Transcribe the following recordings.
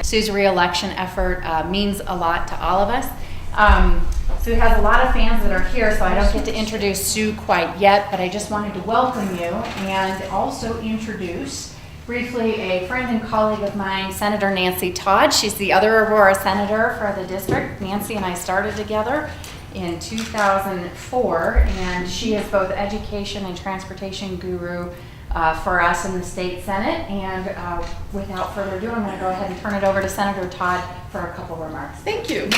Sue's re-election effort means a lot to all of us. Sue has a lot of fans that are here, so I don't get to introduce Sue quite yet, but I just wanted to welcome you and also introduce briefly a friend and colleague of mine, Senator Nancy Todd. She's the other Aurora senator for the district. Nancy and I started together in 2004, and she is both education and transportation guru for us in the state Senate. And without further ado, I'm going to go ahead and turn it over to Senator Todd for a couple remarks. Thank you.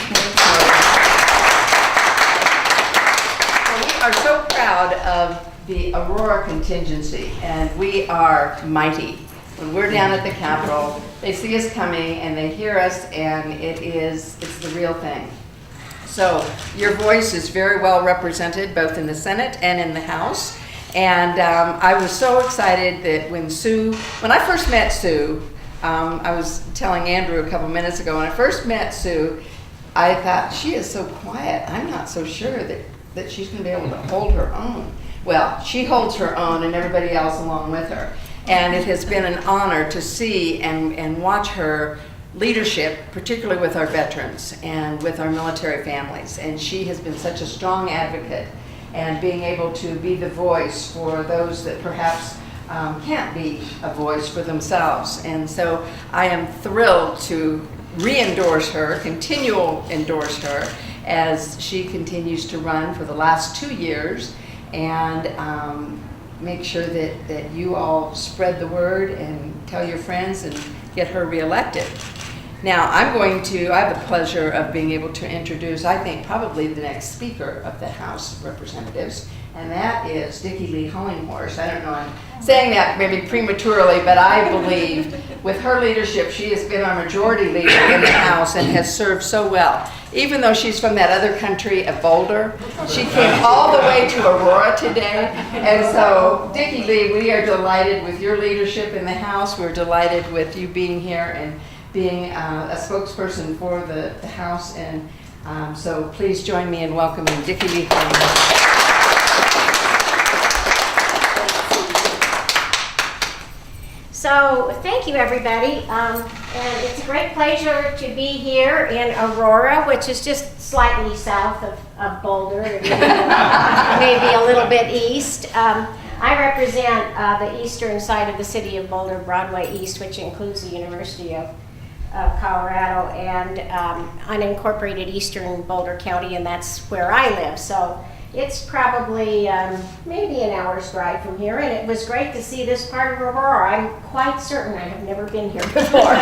Well, we are so proud of the Aurora contingency, and we are mighty. When we're down at the Capitol, they see us coming and they hear us, and it's the real thing. So your voice is very well represented both in the Senate and in the House. And I was so excited that when I first met Sue, I was telling Andrew a couple minutes ago, when I first met Sue, I thought, she is so quiet. I'm not so sure that she's going to be able to hold her own. Well, she holds her own and everybody else along with her. And it has been an honor to see and watch her leadership, particularly with our veterans and with our military families. And she has been such a strong advocate and being able to be the voice for those that perhaps can't be a voice for themselves. And so I am thrilled to re-endorse her, endorse her, as she continues to run for the last 2 years, and make sure that you all spread the word and tell your friends and get her reelected. Now, I have the pleasure of being able to introduce, I think, probably the next Speaker of the House of Representatives, and that is Dickie Lee Hollinghorse. I don't know, I'm saying that maybe prematurely, but I believe with her leadership, she has been our majority leader in the House and has served so well. Even though she's from that other country of Boulder, she came all the way to Aurora today. And so, Dickie Lee, we are delighted with your leadership in the House. We're delighted with you being here and being a spokesperson for the House. And so please join me in welcoming Dickie Lee Hollinghorse. So thank you, everybody, and it's a great pleasure to be here in Aurora, which is just slightly south of Boulder, maybe a little bit east. I represent the eastern side of the city of Boulder, Broadway East, which includes the University of Colorado and unincorporated eastern Boulder County, and that's where I live. So it's probably maybe an hour's drive from here, and it was great to see this part of Aurora. I'm quite certain I have never been here before.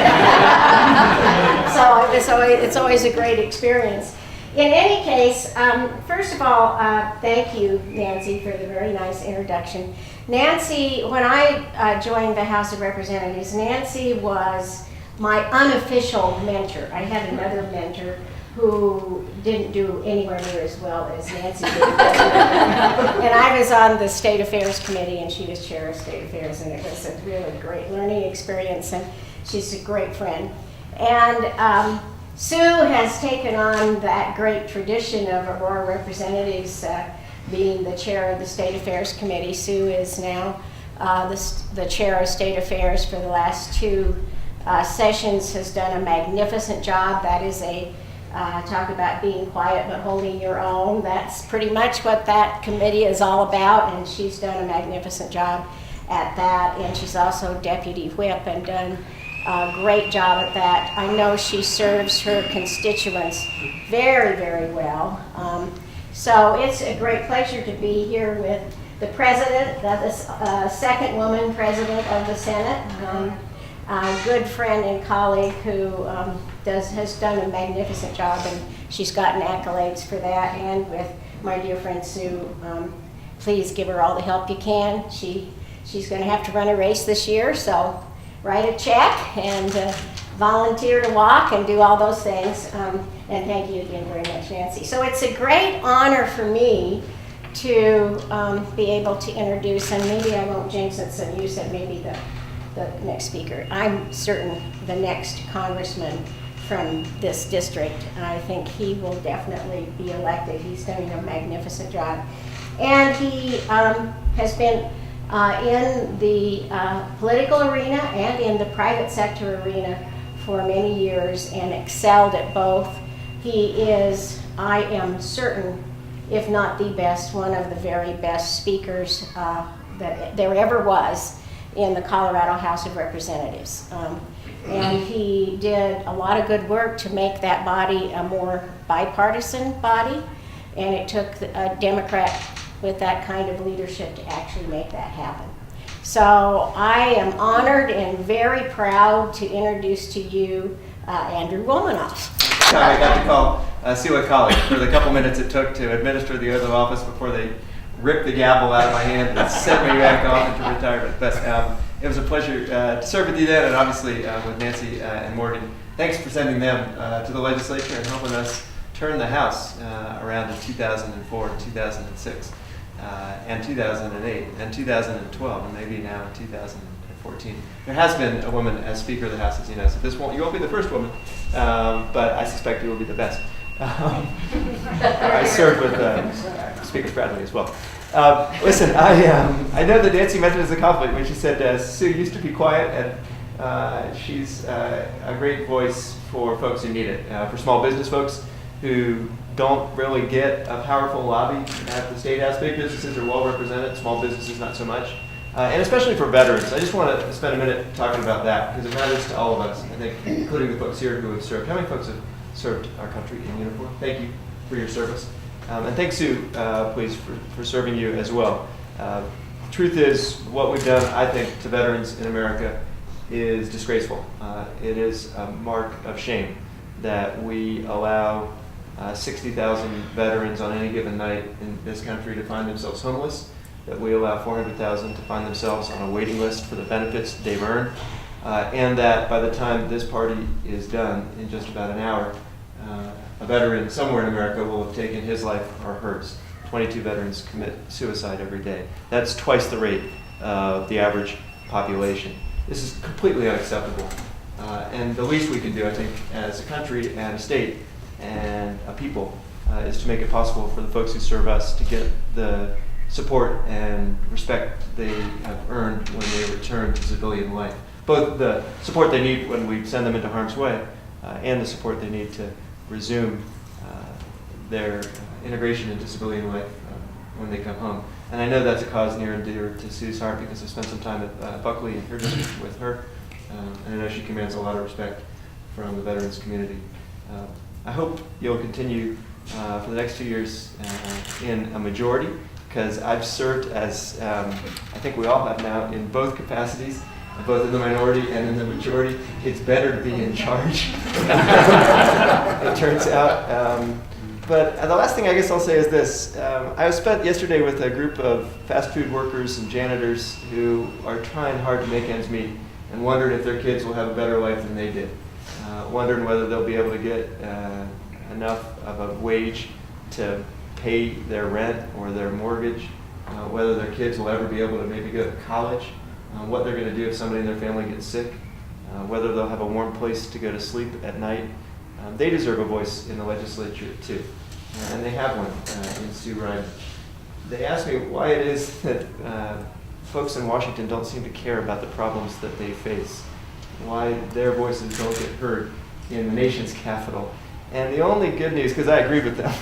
So it's always a great experience. In any case, first of all, thank you, Nancy, for the very nice introduction. Nancy, when I joined the House of Representatives, Nancy was my unofficial mentor. I had another mentor who didn't do anywhere near as well as Nancy did. And I was on the State Affairs Committee, and she was chair of State Affairs, and it was a really great learning experience, and she's a great friend. And Sue has taken on that great tradition of Aurora representatives being the chair of the State Affairs Committee. Sue is now the chair of State Affairs for the last 2 sessions, has done a magnificent job. That is talk about being quiet but holding your own. That's pretty much what that committee is all about, and she's done a magnificent job at that. And she's also deputy whip and done a great job at that. I know she serves her constituents very, very well. So it's a great pleasure to be here with the president, the second woman president of the Senate, a good friend and colleague who has done a magnificent job, and she's gotten accolades for that. And with my dear friend Sue, please give her all the help you can. She's going to have to run a race this year, so write a check and volunteer to walk and do all those things. And thank you again very much, Nancy. So it's a great honor for me to be able to introduce, and maybe I won't jinx it, so you said maybe the next speaker. I'm certain the next congressman from this district. I think he will definitely be elected. He's doing a magnificent job. And he has been in the political arena and in the private sector arena for many years and excelled at both. He is, I am certain, if not the best, one of the very best speakers that there ever was in the Colorado House of Representatives. And he did a lot of good work to make that body a more bipartisan body, and it took a Democrat with that kind of leadership to actually make that happen. So I am honored and very proud to introduce to you Andrew Womanoff. I got to call Sue a colleague for the couple minutes it took to administer the oath of office before they ripped the gavel out of my hand and sent me back off into retirement. But it was a pleasure to serve with you then, and obviously with Nancy and Morgan. Thanks for sending them to the legislature and helping us turn the House around in 2004, 2006, and 2008, and 2012, and maybe now in 2014. There has been a woman as Speaker of the House, as you know, so you won't be the first woman, but I suspect you will be the best. I served with Speaker Bradley as well. Listen, I know that Nancy meant it as a compliment when she said Sue used to be quiet, and she's a great voice for folks who need it, for small business folks who don't really get a powerful lobby at the State House. Big businesses are well represented, small businesses not so much. And especially for veterans. I just want to spend a minute talking about that because it matters to all of us, I think, including the folks here who have served. How many folks have served our country in uniform? Thank you for your service. And thanks, Sue, please, for serving you as well. Truth is, what we've done, I think, to veterans in America is disgraceful. It is a mark of shame that we allow 60,000 veterans on any given night in this country to find themselves homeless, that we allow 400,000 to find themselves on a waiting list for the benefits they've earned, and that by the time this party is done, in just about an hour, a veteran somewhere in America will have taken his life or hers. 22 veterans commit suicide every day. That's twice the rate of the average population. This is completely unacceptable. And the least we can do, I think, as a country and a state and a people, is to make it possible for the folks who serve us to get the support and respect they have earned when they return to civilian life. Both the support they need when we send them into harm's way and the support they need to resume their integration into civilian life when they come home. And I know that's a cause near and dear to Sue's heart because I spent some time at Buckley in her district with her, and I know she commands a lot of respect from the veterans community. I hope you'll continue for the next 2 years in a majority, because I've served as, I think we all have now, in both capacities, both in the minority and in the majority. It's better to be in charge, it turns out. But the last thing I guess I'll say is this. I was spent yesterday with a group of fast food workers and janitors who are trying hard to make ends meet and wondering if their kids will have a better life than they did. Wondering whether they'll be able to get enough of a wage to pay their rent or their mortgage, whether their kids will ever be able to maybe go to college, what they're going to do if somebody in their family gets sick, whether they'll have a warm place to go to sleep at night. They deserve a voice in the legislature too, and they have one in Sue Ryan. They asked me why it is that folks in Washington don't seem to care about the problems that they face, why their voices don't get heard in the nation's capital. And the only good news, because I agree with them,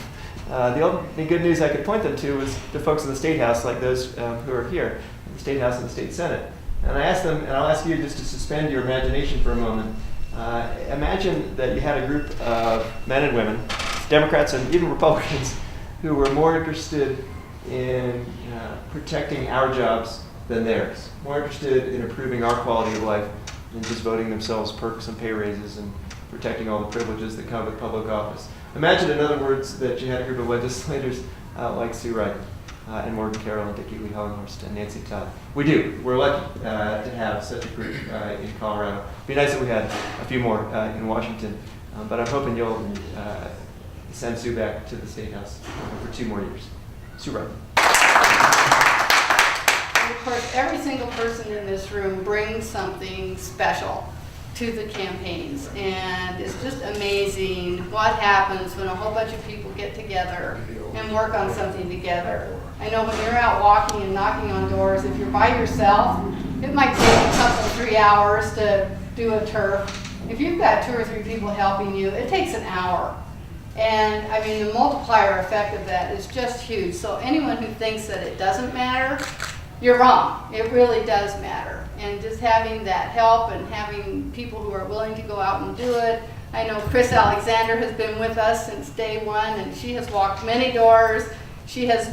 the only good news I could point them to was the folks in the State House, like those who are here, in the State House and the State Senate. And I asked them, and I'll ask you just to suspend your imagination for a moment. Imagine that you had a group of men and women, Democrats and even Republicans, who were more interested in protecting our jobs than theirs, more interested in improving our quality of life than just voting themselves perks and pay raises and protecting all the privileges that come with public office. Imagine, in other words, that you had a group of legislators like Sue Wright and Morgan Carroll and Dickie Lee Hellenhorst and Nancy Todd. We do. We're lucky to have such a group in Colorado. It'd be nice if we had a few more in Washington, but I'm hoping you'll send Sue back to the State House for 2 more years. Sue Wright. Of course, every single person in this room brings something special to the campaigns, and it's just amazing what happens when a whole bunch of people get together and work on something together. I know when you're out walking and knocking on doors, if you're by yourself, it might take a couple, 3 hours to do a turf, if you've got 2 or 3 people helping you, it takes an hour. And I mean, the multiplier effect of that is just huge. So anyone who thinks that it doesn't matter, you're wrong. It really does matter. And just having that help and having people who are willing to go out and do it. I know Chris Alexander has been with us since day one, and she has walked many doors. She has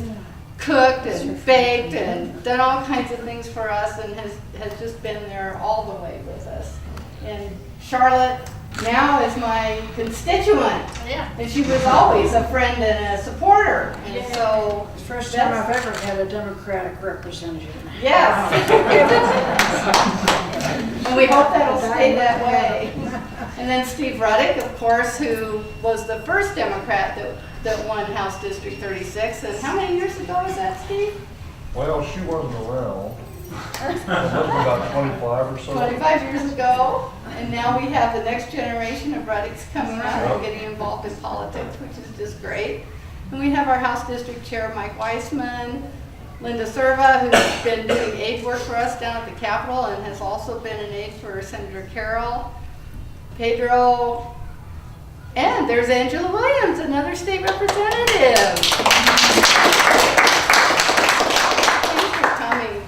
cooked and baked and done all kinds of things for us, and has just been there all the way with us. And Charlotte now is my constituent. Yeah. And she was always a friend and a supporter. And so First time I've ever had a Democratic representative. yes. And we hope that'll stay that way. And then Steve Ruddick, of course, who was the first Democrat that won House District 36. And how many years ago was that, Steve? Well, she wasn't around. It must be about 25 or so. 25 years ago. And now we have the next generation of Ruddicks coming up and getting involved in politics, which is just great. And we have our House District Chair, Mike Weissman, Linda Serva, who's been doing aid work for us down at the Capitol and has also been an aide for Senator Carroll, Pedro, and there's Angela Williams, another state representative. Thanks for coming.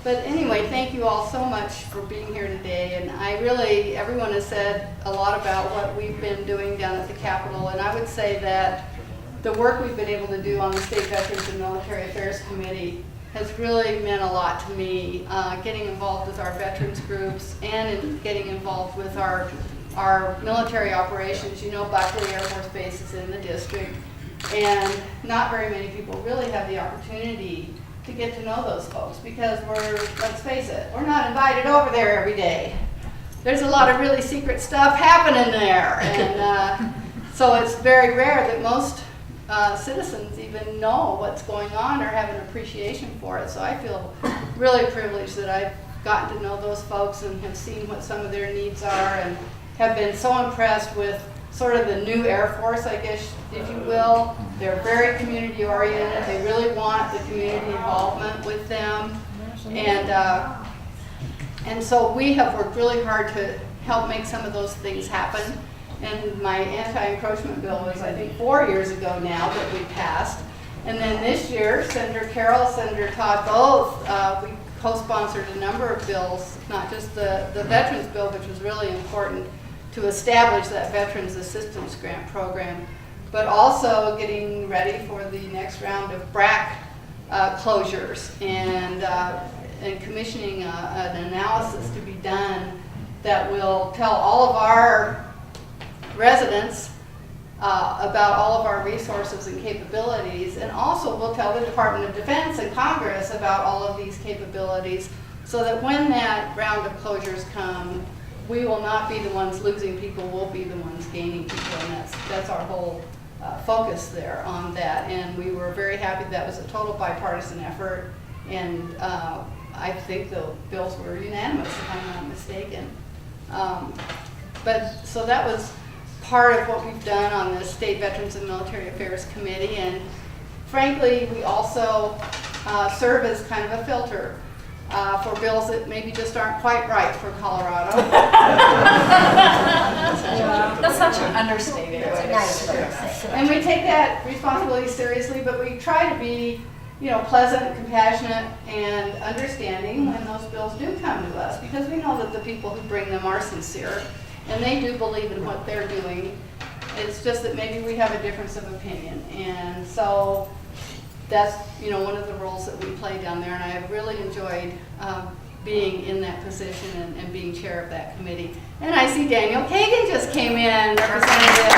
But anyway, thank you all so much for being here today. And everyone has said a lot about what we've been doing down at the Capitol. And I would say that the work we've been able to do on the State Veterans and Military Affairs Committee has really meant a lot to me, getting involved with our veterans groups and in getting involved with our military operations. You know, Buckley Air Force Base is in the district, and not very many people really have the opportunity to get to know those folks because let's face it, we're not invited over there every day. There's a lot of really secret stuff happening there, and so it's very rare that most citizens even know what's going on or have an appreciation for it. So I feel really privileged that I've gotten to know those folks and have seen what some of their needs are, and have been so impressed with sort of the new Air Force, I guess, if you will. They're very community oriented. They really want the community involvement with them. And so we have worked really hard to help make some of those things happen. And my anti-encroachment bill was, I think, 4 years ago now that we passed. And then this year, Senator Carroll, Senator Todd both, we co-sponsored a number of bills, not just the Veterans Bill, which was really important to establish that Veterans Assistance Grant Program, but also getting ready for the next round of BRAC closures and commissioning an analysis to be done that will tell all of our residents about all of our resources and capabilities, and also will tell the Department of Defense and Congress about all of these capabilities, so that when that round of closures come, we will not be the ones losing people, we'll be the ones gaining people, and that's our whole focus there on that. And we were very happy that was a total bipartisan effort, and I think the bills were unanimous, if I'm not mistaken. But so that was part of what we've done on the State Veterans and Military Affairs Committee, and frankly, we also serve as kind of a filter for bills that maybe just aren't quite right for Colorado. That's such an understated way to Nice. say it. And we take that responsibility seriously, but we try to be, pleasant, compassionate, and understanding when those bills do come to us, because we know that the people who bring them are sincere, and they do believe in what they're doing. It's just that maybe we have a difference of opinion, and so that's one of the roles that we play down there, and I have really enjoyed being in that position and being chair of that committee. And I see Daniel Kagan just came in, Representative.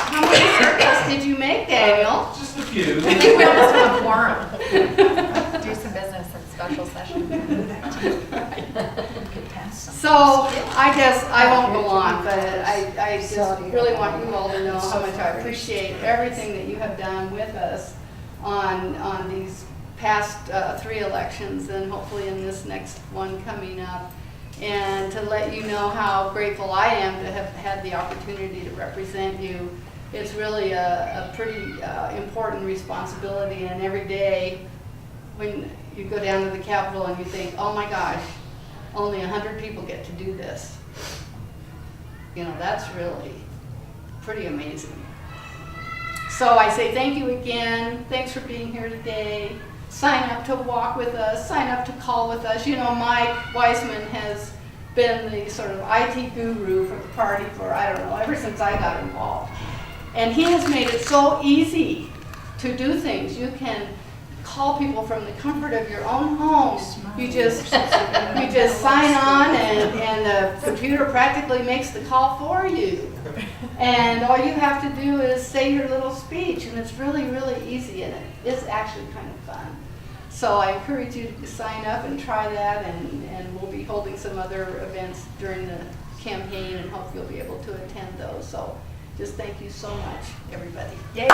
How many circles did you make, Daniel? Just a few. I think we almost have a quorum. Do some business in special session. So I guess I won't go on, but I just really want you all to know how much I appreciate everything that you have done with us on these past 3 elections, and hopefully in this next one coming up, and to let you know how grateful I am to have had the opportunity to represent you. It's really a pretty important responsibility, and every day when you go down to the Capitol and you think, oh my gosh, only 100 people get to do this. You know, that's really pretty amazing. So I say thank you again. Thanks for being here today. Sign up to walk with us, sign up to call with us. You know, Mike Weissman has been the sort of IT guru for the party for, I don't know, ever since I got involved. And he has made it so easy to do things. You can call people from the comfort of your own home. You just sign on and the computer practically makes the call for you. And all you have to do is say your little speech, and it's really, really easy, and it's actually kind of fun. So I encourage you to sign up and try that, and we'll be holding some other events during the campaign, and hope you'll be able to attend those. So just thank you so much, everybody. Yay.